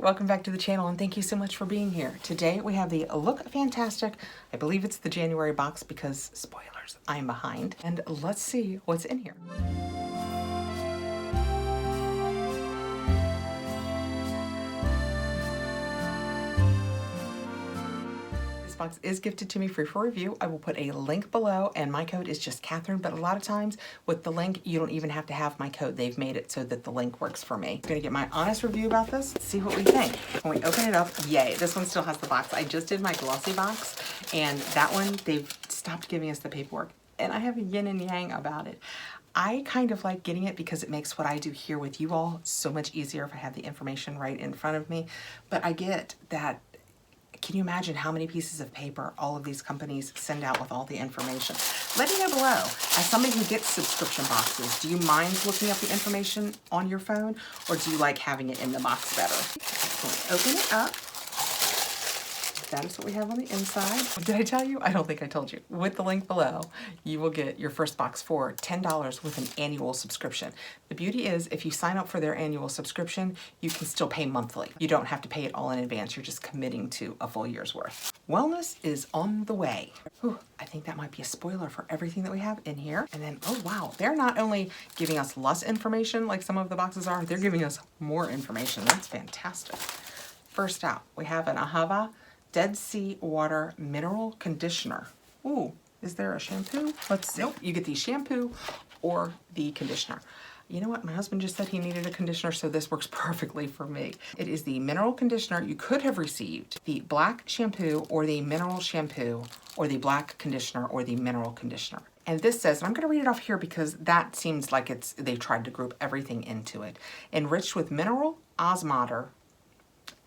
welcome back to the channel and thank you so much for being here. Today we have the Look Fantastic, I believe it's the January box because, spoilers, I'm behind. And let's see what's in here. Box is gifted to me free for review. I will put a link below and my code is just Catherine, but a lot of times with the link you don't even have to have my code. They've made it so that the link works for me. I'm gonna get my honest review about this, see what we think. When we open it up, yay, this one still has the box. I just did my glossy box and that one they've stopped giving us the paperwork and I have a yin and yang about it. I kind of like getting it because it makes what I do here with you all so much easier if I have the information right in front of me, but I get that. Can you imagine how many pieces of paper all of these companies send out with all the information? Let me know below. As somebody who gets subscription boxes, do you mind looking up the information on your phone or do you like having it in the box better? So open it up. That is what we have on the inside. Did I tell you? I don't think I told you. With the link below, you will get your first box for $10 with an annual subscription. The beauty is if you sign up for their annual subscription, you can still pay monthly. You don't have to pay it all in advance. You're just committing to a full year's worth. Wellness is on the way. Whew, I think that might be a spoiler for everything that we have in here. And then, oh wow, they're not only giving us less information like some of the boxes are, they're giving us more information. That's fantastic. First out, we have an Ahava Dead Sea Water Mineral Conditioner. Ooh, is there a shampoo? Let's see. Nope, you get the shampoo or the conditioner. You know what? My husband just said he needed a conditioner, so this works perfectly for me. It is the mineral conditioner. You could have received the black shampoo or the mineral shampoo or the black conditioner or the mineral conditioner. And this says, and I'm going to read it off here because that seems like they tried to group everything into it. Enriched with mineral, osmoter,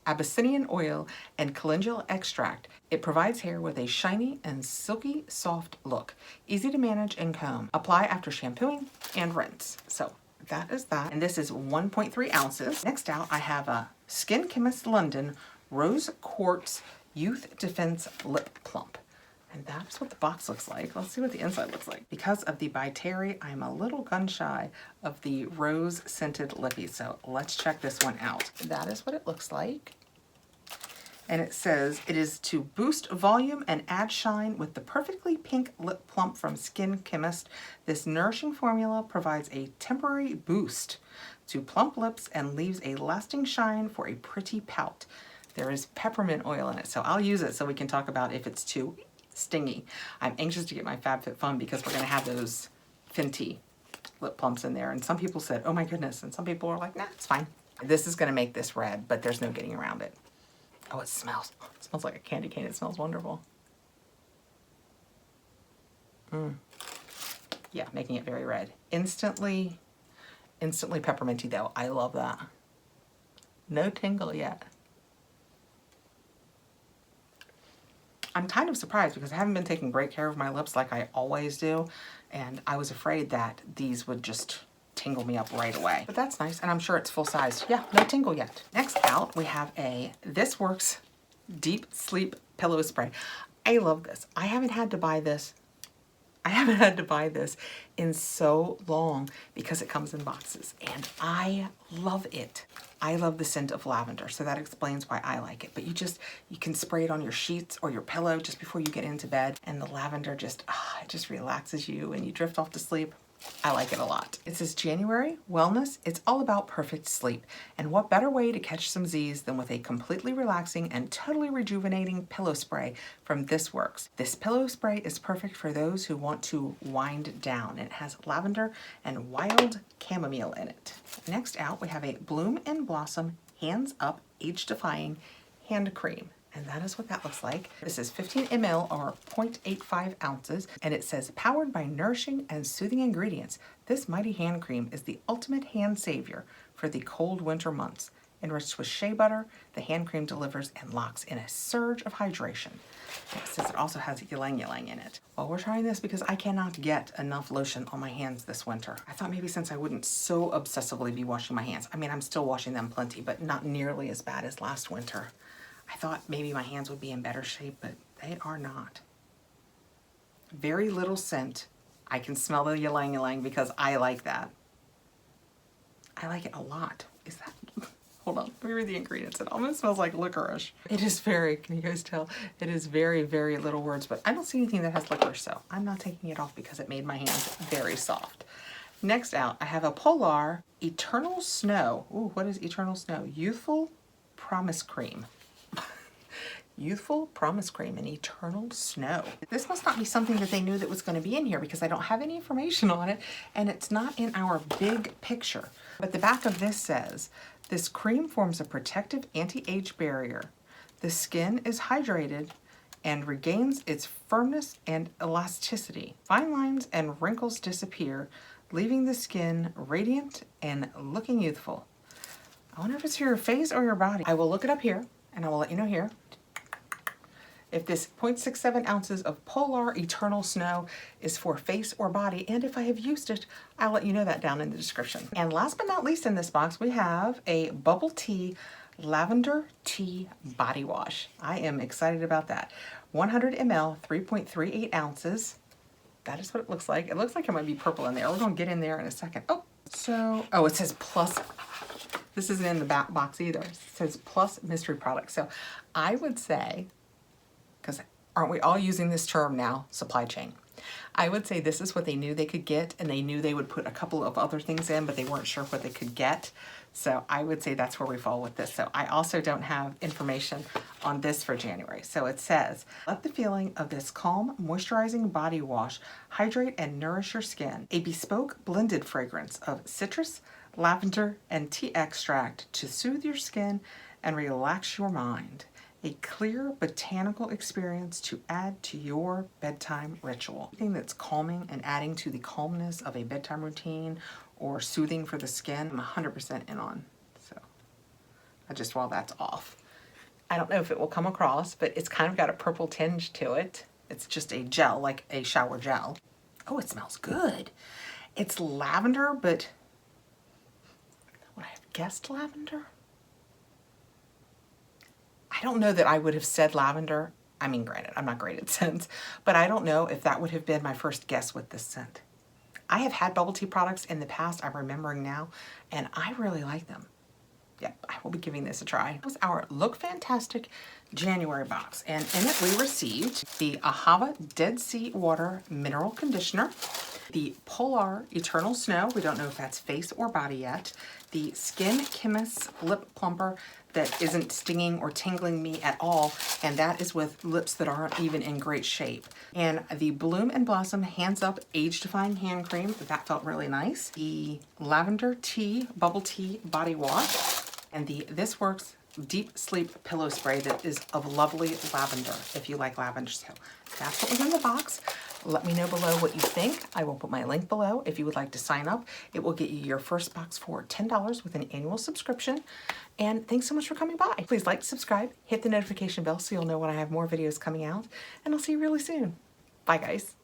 Abyssinian oil, and calendula extract, it provides hair with a shiny and silky soft look. Easy to manage and comb. Apply after shampooing and rinse. So that is that. And this is 1.3 ounces. Next out, I have a Skin Chemist London Rose Quartz Youth Defense Lip Plump. And that's what the box looks like. Let's see what the inside looks like. Because of the By Terry, I'm a little gun shy of the rose scented lippy. So let's check this one out. That is what it looks like. And it says, it is to boost volume and add shine with the perfectly pink lip plump from Skin Chemist. This nourishing formula provides a temporary boost to plump lips and leaves a lasting shine for a pretty pout. There is peppermint oil in it, so I'll use it so we can talk about if it's too stingy. I'm anxious to get my FabFitFun because we're going to have those Fenty lip plumps in there. And some people said, oh my goodness. And some people are like, nah, it's fine. This is going to make this red, but there's no getting around it. Oh, it smells. It smells like a candy cane. It smells wonderful. Yeah, making it very red. Instantly pepperminty though. I love that. No tingle yet. I'm kind of surprised because I haven't been taking great care of my lips like I always do, and I was afraid that these would just tingle me up right away. But that's nice, and I'm sure it's full size. Yeah, no tingle yet. Next out, we have a This Works Deep Sleep Pillow Spray. I love this. I haven't had to buy this in so long because it comes in boxes, and I love it. I love the scent of lavender, so that explains why I like it. But you can spray it on your sheets or your pillow just before you get into bed, and the lavender just, it just relaxes you and you drift off to sleep. I like it a lot. It says January Wellness. It's all about perfect sleep. And what better way to catch some Z's than with a completely relaxing and totally rejuvenating pillow spray from This Works. This pillow spray is perfect for those who want to wind down. It has lavender and wild chamomile in it. Next out, we have a Bloom and Blossom Hands Up Age Defying Hand Cream. And that is what that looks like. This is 15 ml or 0.85 ounces, and it says powered by nourishing and soothing ingredients. This mighty hand cream is the ultimate hand savior for the cold winter months. Enriched with shea butter, the hand cream delivers and locks in a surge of hydration. And it says it also has ylang ylang in it. Well, we're trying this because I cannot get enough lotion on my hands this winter. I thought maybe since I wouldn't so obsessively be washing my hands. I mean, I'm still washing them plenty, but not nearly as bad as last winter. I thought maybe my hands would be in better shape, but they are not. Very little scent. I can smell the ylang ylang because I like that. I like it a lot. Is that? Hold on, let me read the ingredients. It almost smells like licorice. It is very, can you guys tell? It is very, very little words, but I don't see anything that has licorice, so I'm not taking it off because it made my hands very soft. Next out, I have a Polar Eternal Snow. Ooh, what is Eternal Snow? Youthful Promise Cream. Youthful Promise Cream and Eternal Snow. This must not be something that they knew that was going to be in here because I don't have any information on it and it's not in our big picture. But the back of this says, this cream forms a protective anti-age barrier. The skin is hydrated and regains its firmness and elasticity. Fine lines and wrinkles disappear, leaving the skin radiant and looking youthful. I wonder if it's for your face or your body. I will look it up here and I will let you know here. If this 0.67 ounces of Polar Eternal Snow is for face or body, and if I have used it, I'll let you know that down in the description. And last but not least in this box, we have a Bubble Tea Lavender Tea Body Wash. I am excited about that. 100 ml, 3.38 ounces. That is what it looks like. It looks like it might be purple in there. We're gonna get in there in a second. Oh, it says plus. This isn't in the back box either. It says plus mystery product. So I would say, because aren't we all using this term now, supply chain? I would say this is what they knew they could get, and they knew they would put a couple of other things in, but they weren't sure what they could get. So I would say that's where we fall with this. So I also don't have information on this for January. So it says, let the feeling of this calm, moisturizing body wash hydrate and nourish your skin. A bespoke blended fragrance of citrus, lavender, and tea extract to soothe your skin and relax your mind. A clear botanical experience to add to your bedtime ritual. Anything that's calming and adding to the calmness of a bedtime routine or soothing for the skin, I'm 100% in on. So while that's off. I don't know if it will come across, but it's kind of got a purple tinge to it. It's just a gel, like a shower gel. Oh, it smells good. It's lavender, but would I have guessed lavender? I don't know that I would have said lavender. I mean, granted, I'm not great at scents, but I don't know if that would have been my first guess with this scent. I have had bubble tea products in the past, I'm remembering now, and I really like them. Yep, I will be giving this a try. It was our Look Fantastic January box, and in it we received the Ahava Dead Sea Water Mineral Conditioner, the Polar Eternal Snow, we don't know if that's face or body yet, the Skin Chemist Lip Plumper that isn't stinging or tingling me at all, and that is with lips that aren't even in great shape. And the Bloom and Blossom Hands Up Age Defying Hand Cream, that felt really nice. The Lavender Tea Bubble Tea Body Wash, and the This Works Deep Sleep Pillow Spray that is of lovely lavender, if you like lavender. So that's what was in the box. Let me know below what you think. I will put my link below if you would like to sign up. It will get you your first box for $10 with an annual subscription. And thanks so much for coming by. Please like, subscribe, hit the notification bell so you'll know when I have more videos coming out. And I'll see you really soon. Bye, guys.